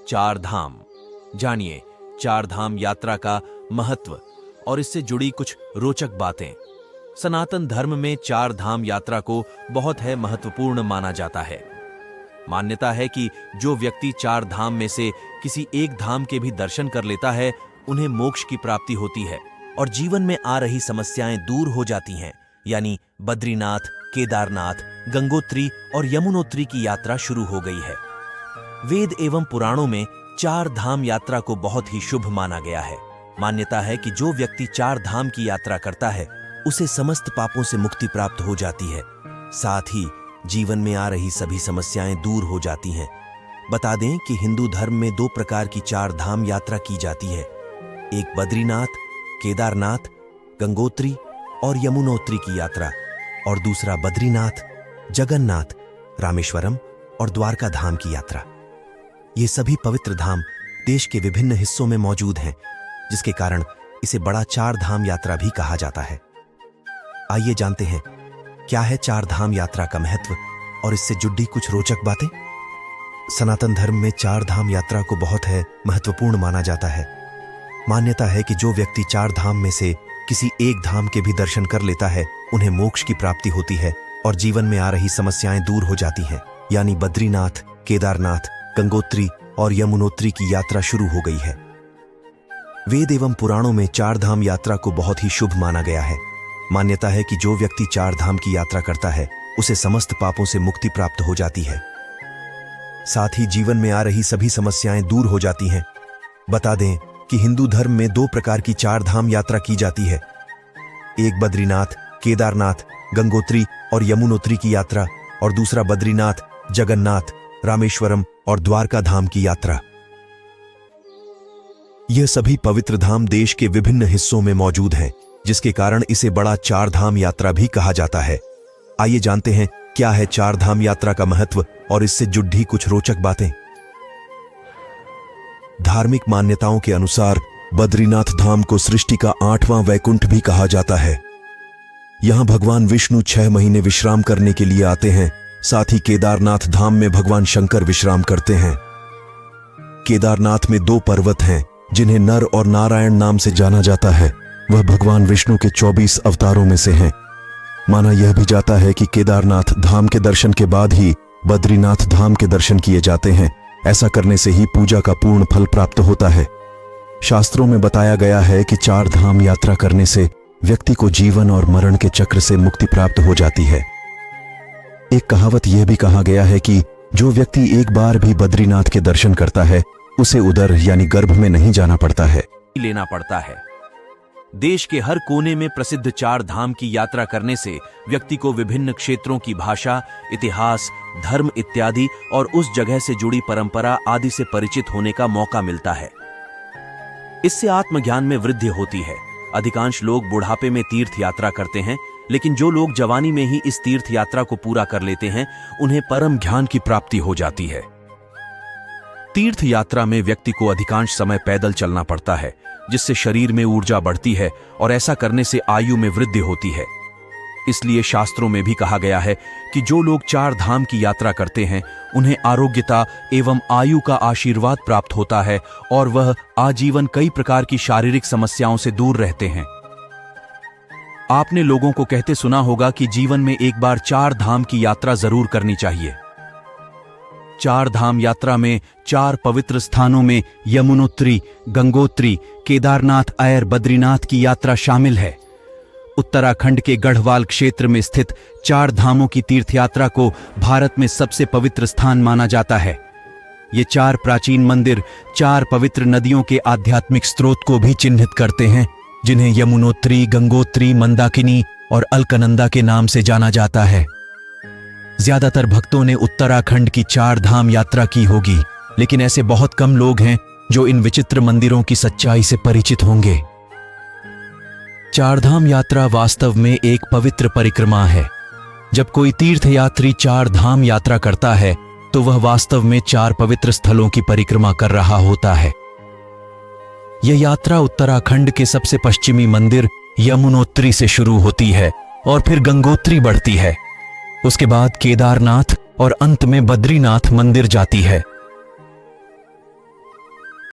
चार धाम। जानिए चार धाम यात्रा का महत्व और इससे जुड़ी कुछ रोचक बातें। सनातन धर्म में चार धाम यात्रा को बहुत है महत्वपूर्ण माना जाता है। मान्यता है कि जो व्यक्ति चार धाम में से किसी एक धाम के भी दर्शन कर लेता है, उन्हें मोक्ष की प्राप्ति होती है और जीवन में आ रही समस्याएं दूर हो जाती हैं। यानी बद्रीनाथ, केदारनाथ, गंगोत्री और यमुनोत्री की यात्रा शुरू हो गई है। वेद एवं पुराणों में चार धाम यात्रा को बहुत ही शुभ माना गया है। मान्यता है कि जो व्यक्ति चार धाम की यात्रा करता है, उसे समस्त पापों से मुक्ति प्राप्त हो जाती है। साथ ही जीवन में आ रही सभी समस्याएं दूर हो जाती हैं। बता दें कि हिंदू धर्म में दो प्रकार की चार धाम यात्रा की जाती है। एक बद्रीनाथ, केदारनाथ, गंगोत्री और यमुनोत्री की यात्रा, और दूसरा बद्रीनाथ, जगन्नाथ, रामेश्वरम और द्वारका धाम की यात्रा। ये सभी पवित्र धाम देश के विभिन्न हिस्सों में मौजूद हैं, जिसके कारण इसे बड़ा चार धाम यात्रा भी कहा जाता है। आइए जानते हैं क्या है चार धाम यात्रा का महत्व और इससे जुड़ी कुछ रोचक बातें। सनातन धर्म में चार धाम यात्रा को बहुत है महत्वपूर्ण माना जाता है। मान्यता है कि जो व्यक्ति चार धाम में से किसी एक धाम के भी दर्शन कर लेता है, उन्हें मोक्ष की प्राप्ति होती है और जीवन में आ रही समस्याएं दूर हो जाती हैं। यानी बद्रीनाथ, केदारनाथ, गंगोत्री और यमुनोत्री की यात्रा शुरू हो गई है। वेद एवं पुराणों में चार धाम यात्रा को बहुत ही शुभ माना गया है। मान्यता है कि जो व्यक्ति चार धाम की यात्रा करता है, उसे समस्त पापों से मुक्ति प्राप्त हो जाती है। साथ ही जीवन में आ रही सभी समस्याएं दूर हो जाती हैं। बता दें कि हिंदू धर्म में दो प्रकार की चार धाम यात्रा की जाती है। एक बद्रीनाथ, केदारनाथ, गंगोत्री और यमुनोत्री की यात्रा, और दूसरा बद्रीनाथ, जगन्नाथ, रामेश्वरम और द्वारका धाम की यात्रा। यह सभी पवित्र धाम देश के विभिन्न हिस्सों में मौजूद हैं, जिसके कारण इसे बड़ा चार धाम यात्रा भी कहा जाता है। आइए जानते हैं क्या है चार धाम यात्रा का महत्व और इससे जुड़ी कुछ रोचक बातें। धार्मिक मान्यताओं के अनुसार बद्रीनाथ धाम को सृष्टि का 8वां वैकुंठ भी कहा जाता है। यहां भगवान विष्णु 6 महीने विश्राम करने के लिए आते हैं। साथ ही केदारनाथ धाम में भगवान शंकर विश्राम करते हैं। केदारनाथ में 2 पर्वत हैं जिन्हें नर और नारायण नाम से जाना जाता है। वह भगवान विष्णु के 24 अवतारों में से हैं। माना यह भी जाता है कि केदारनाथ धाम के दर्शन के बाद ही बद्रीनाथ धाम के दर्शन किए जाते हैं। ऐसा करने से ही पूजा का पूर्ण फल प्राप्त होता है। शास्त्रों में बताया गया है कि चार धाम यात्रा करने से व्यक्ति को जीवन और मरण के चक्र से मुक्ति प्राप्त हो जाती है। एक कहावत यह भी कहा गया है कि जो व्यक्ति एक बार भी बद्रीनाथ के दर्शन करता है, उसे उदर यानी गर्भ में नहीं जाना पड़ता है, लेना पड़ता है। देश के हर कोने में प्रसिद्ध चार धाम की यात्रा करने से व्यक्ति को विभिन्न क्षेत्रों की भाषा, इतिहास, धर्म इत्यादि और उस जगह से जुड़ी परंपरा आदि से परिचित होने का मौका मिलता है। इससे आत्मज्ञान में वृद्धि होती है। अधिकांश लोग बुढ़ापे में तीर्थ यात्रा करते हैं, लेकिन जो लोग जवानी में ही इस तीर्थ यात्रा को पूरा कर लेते हैं, उन्हें परम ज्ञान की प्राप्ति हो जाती है। तीर्थ यात्रा में व्यक्ति को अधिकांश समय पैदल चलना पड़ता है, जिससे शरीर में ऊर्जा बढ़ती है और ऐसा करने से आयु में वृद्धि होती है। इसलिए शास्त्रों में भी कहा गया है कि जो लोग चार धाम की यात्रा करते हैं, उन्हें आरोग्यता एवं आयु का आशीर्वाद प्राप्त होता है और वह आजीवन कई प्रकार की शारीरिक समस्याओं से दूर रहते हैं। आपने लोगों को कहते सुना होगा कि जीवन में एक बार चार धाम की यात्रा जरूर करनी चाहिए। चार धाम यात्रा में 4 पवित्र स्थानों में यमुनोत्री, गंगोत्री, केदारनाथ और बद्रीनाथ की यात्रा शामिल है। उत्तराखंड के गढ़वाल क्षेत्र में स्थित चार धामों की तीर्थ यात्रा को भारत में सबसे पवित्र स्थान माना जाता है। ये 4 प्राचीन मंदिर 4 पवित्र नदियों के आध्यात्मिक स्रोत को भी चिन्हित करते हैं, जिन्हें यमुनोत्री, गंगोत्री, मंदाकिनी और अलकनंदा के नाम से जाना जाता है। ज्यादातर भक्तों ने उत्तराखंड की चार धाम यात्रा की होगी, लेकिन ऐसे बहुत कम लोग हैं जो इन विचित्र मंदिरों की सच्चाई से परिचित होंगे। चार धाम यात्रा वास्तव में एक पवित्र परिक्रमा है। जब कोई तीर्थयात्री चार धाम यात्रा करता है, तो वह वास्तव में 4 पवित्र स्थलों की परिक्रमा कर रहा होता है। यह यात्रा उत्तराखंड के सबसे पश्चिमी मंदिर यमुनोत्री से शुरू होती है और फिर गंगोत्री बढ़ती है। उसके बाद केदारनाथ और अंत में बद्रीनाथ मंदिर जाती है।